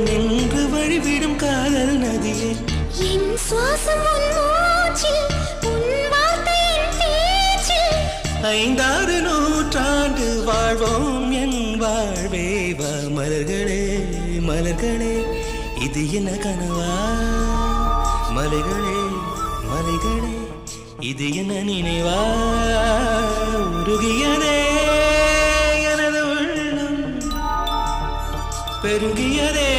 நின்று வழிவிடும் காதல் நதியே என் சுவாசம் உன் மூச்சில் உன் வார்த்தையின் பேச்சில் 5-6 நூற்றாண்டு வாழ்வோம் என் வாழ்வே வா மலர்களே மலர்களே இது என்ன கனவா மலைகளே மலைகளே இது என்ன நினைவா உருகியதே எனது உள்ளம் பெருகியதே